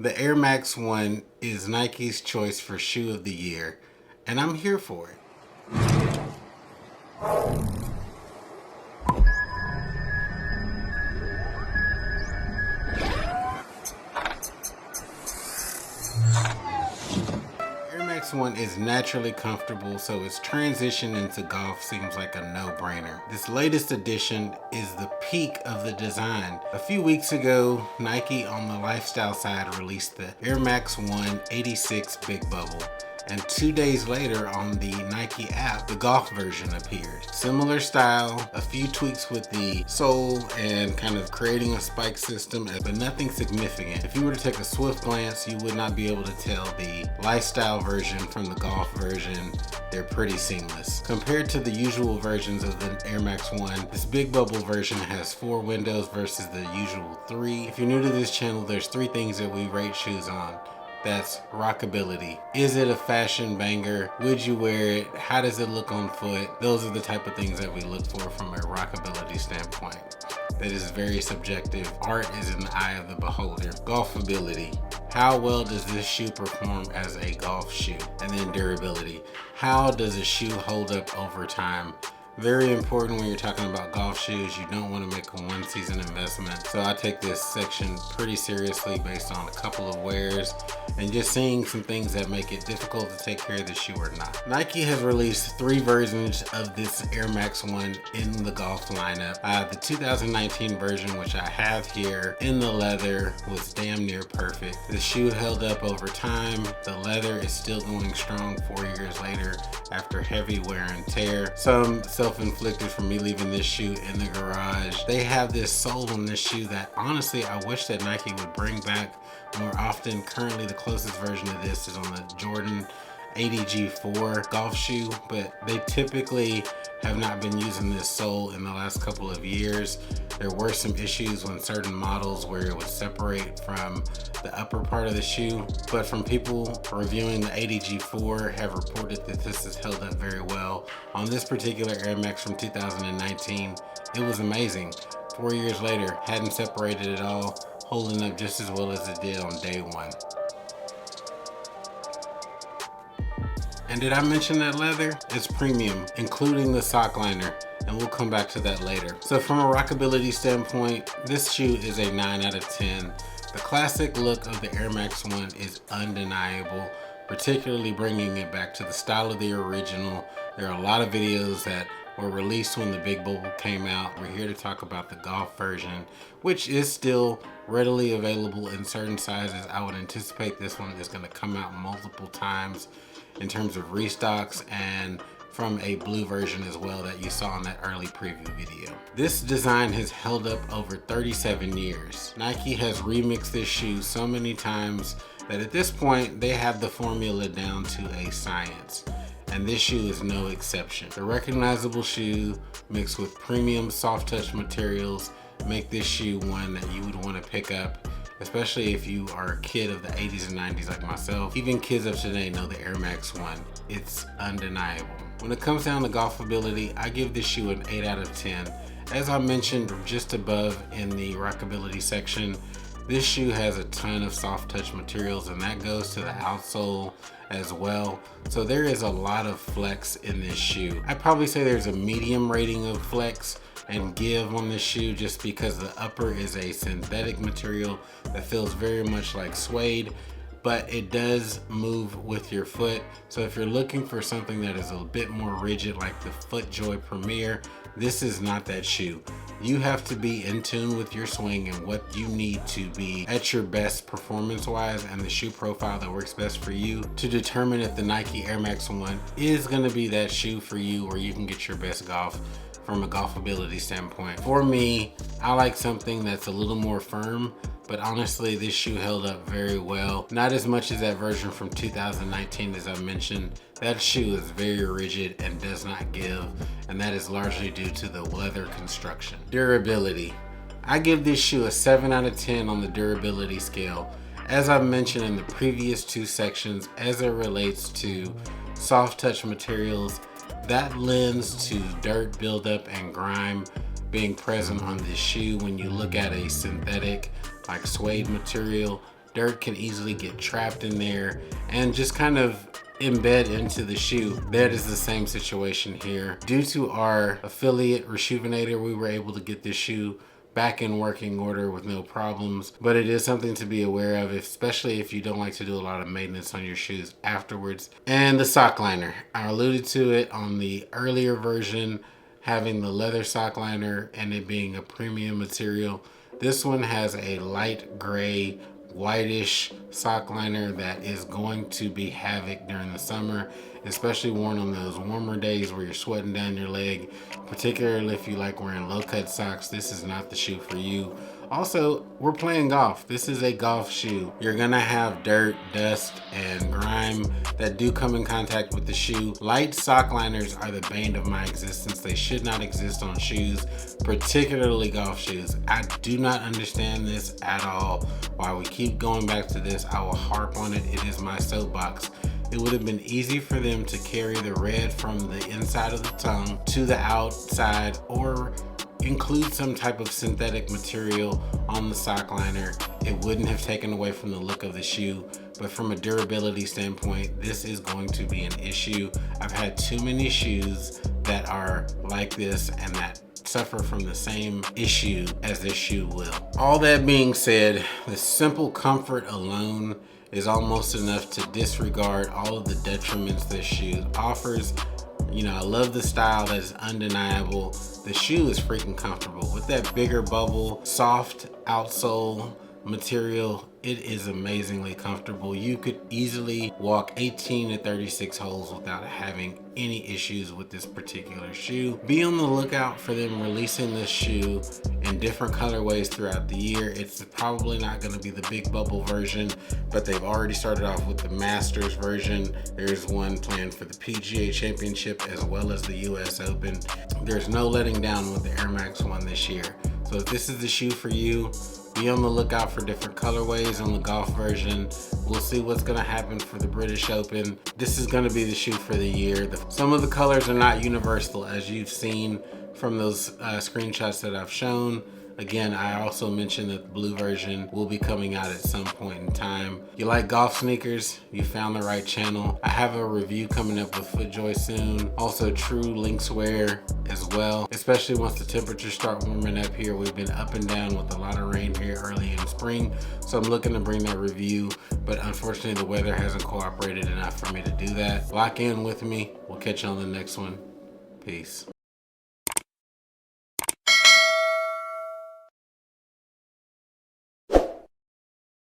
The Air Max 1 is Nike's choice for shoe of the year, and I'm here for it. Air Max 1 is naturally comfortable, so its transition into golf seems like a no-brainer. This latest edition is the peak of the design. A few weeks ago, Nike on the lifestyle side released the Air Max 1 86 Big Bubble. And 2 days later on the Nike app, the golf version appeared. Similar style, a few tweaks with the sole and kind of creating a spike system, but nothing significant. If you were to take a swift glance, you would not be able to tell the lifestyle version from the golf version. They're pretty seamless. Compared to the usual versions of the Air Max 1, this Big Bubble version has 4 windows versus the usual 3. If you're new to this channel, there's 3 things that we rate shoes on. That's rockability. Is it a fashion banger? Would you wear it? How does it look on foot? Those are the type of things that we look for from a rockability standpoint. That is very subjective. Art is in the eye of the beholder. Golfability. How well does this shoe perform as a golf shoe? And then durability. How does a shoe hold up over time? Very important when you're talking about golf shoes. You don't want to make a one-season investment. So I take this section pretty seriously based on a couple of wears and just seeing some things that make it difficult to take care of the shoe or not. Nike has released 3 versions of this Air Max 1 in the golf lineup. The 2019 version, which I have here in the leather, was damn near perfect. The shoe held up over time. The leather is still going strong 4 years later after heavy wear and tear. Some self-inflicted from me leaving this shoe in the garage. They have this sole on this shoe that honestly I wish that Nike would bring back more often. Currently the closest version of this is on the Jordan 80G4 golf shoe, but they typically have not been using this sole in the last couple of years. There were some issues when certain models where it would separate from the upper part of the shoe, but from people reviewing the 80G4 have reported that this has held up very well. On this particular Air Max from 2019, it was amazing. 4 years later, hadn't separated at all, holding up just as well as it did on day one. And did I mention that leather? It's premium, including the sock liner, and we'll come back to that later. So from a rockability standpoint, this shoe is a 9 out of 10. The classic look of the Air Max 1 is undeniable, particularly bringing it back to the style of the original. There are a lot of videos that were released when the Big Bubble came out. We're here to talk about the golf version, which is still readily available in certain sizes. I would anticipate this one is going to come out multiple times in terms of restocks, and from a blue version as well that you saw in that early preview video. This design has held up over 37 years. Nike has remixed this shoe so many times that at this point they have the formula down to a science, and this shoe is no exception. The recognizable shoe mixed with premium soft touch materials make this shoe one that you would want to pick up, especially if you are a kid of the 80s and 90s like myself. Even kids of today know the Air Max 1. It's undeniable. When it comes down to golfability, I give this shoe an 8 out of 10. As I mentioned just above in the rockability section, this shoe has a ton of soft touch materials, and that goes to the outsole as well. So there is a lot of flex in this shoe. I'd probably say there's a medium rating of flex and give on this shoe, just because the upper is a synthetic material that feels very much like suede, but it does move with your foot. So if you're looking for something that is a bit more rigid like the FootJoy Premier, this is not that shoe. You have to be in tune with your swing and what you need to be at your best performance-wise and the shoe profile that works best for you to determine if the Nike Air Max 1 is gonna be that shoe for you, or you can get your best golf from a golfability standpoint. For me, I like something that's a little more firm, but honestly, this shoe held up very well. Not as much as that version from 2019 as I mentioned. That shoe is very rigid and does not give, and that is largely due to the leather construction. Durability. I give this shoe a 7 out of 10 on the durability scale. As I mentioned in the previous 2 sections, as it relates to soft touch materials, that lends to dirt buildup and grime being present on this shoe. When you look at a synthetic like suede material, dirt can easily get trapped in there and just kind of embed into the shoe. That is the same situation here. Due to our affiliate Rejuvenator, we were able to get this shoe back in working order with no problems, but it is something to be aware of, especially if you don't like to do a lot of maintenance on your shoes afterwards. And the sock liner, I alluded to it on the earlier version, having the leather sock liner and it being a premium material. This one has a light gray, whitish sock liner that is going to be havoc during the summer, especially worn on those warmer days where you're sweating down your leg. Particularly if you like wearing low-cut socks, this is not the shoe for you. Also, we're playing golf. This is a golf shoe. You're gonna have dirt, dust, and grime that do come in contact with the shoe. Light sock liners are the bane of my existence. They should not exist on shoes, particularly golf shoes. I do not understand this at all. Why we keep going back to this, I will harp on it. It is my soapbox. It would have been easy for them to carry the red from the inside of the tongue to the outside, or include some type of synthetic material on the sock liner. It wouldn't have taken away from the look of the shoe, but from a durability standpoint, this is going to be an issue. I've had too many shoes that are like this and that suffer from the same issue as this shoe will. All that being said, the simple comfort alone is almost enough to disregard all of the detriments this shoe offers. You know, I love the style, that is undeniable. The shoe is freaking comfortable. With that bigger bubble, soft outsole material, it is amazingly comfortable. You could easily walk 18 to 36 holes without having any issues with this particular shoe. Be on the lookout for them releasing this shoe in different colorways throughout the year. It's probably not going to be the big bubble version, but they've already started off with the Masters version. There's one planned for the PGA Championship as well as the US Open. There's no letting down with the Air Max 1 this year. So if this is the shoe for you, be on the lookout for different colorways on the golf version. We'll see what's gonna happen for the British Open. This is gonna be the shoe for the year. Some of the colors are not universal, as you've seen from those screenshots that I've shown. Again, I also mentioned that the blue version will be coming out at some point in time. You like golf sneakers? You found the right channel. I have a review coming up with FootJoy soon. Also True Links wear as well, especially once the temperatures start warming up here. We've been up and down with a lot of rain here early in spring, so I'm looking to bring that review, but unfortunately the weather hasn't cooperated enough for me to do that. Lock in with me. We'll catch you on the next one. Peace.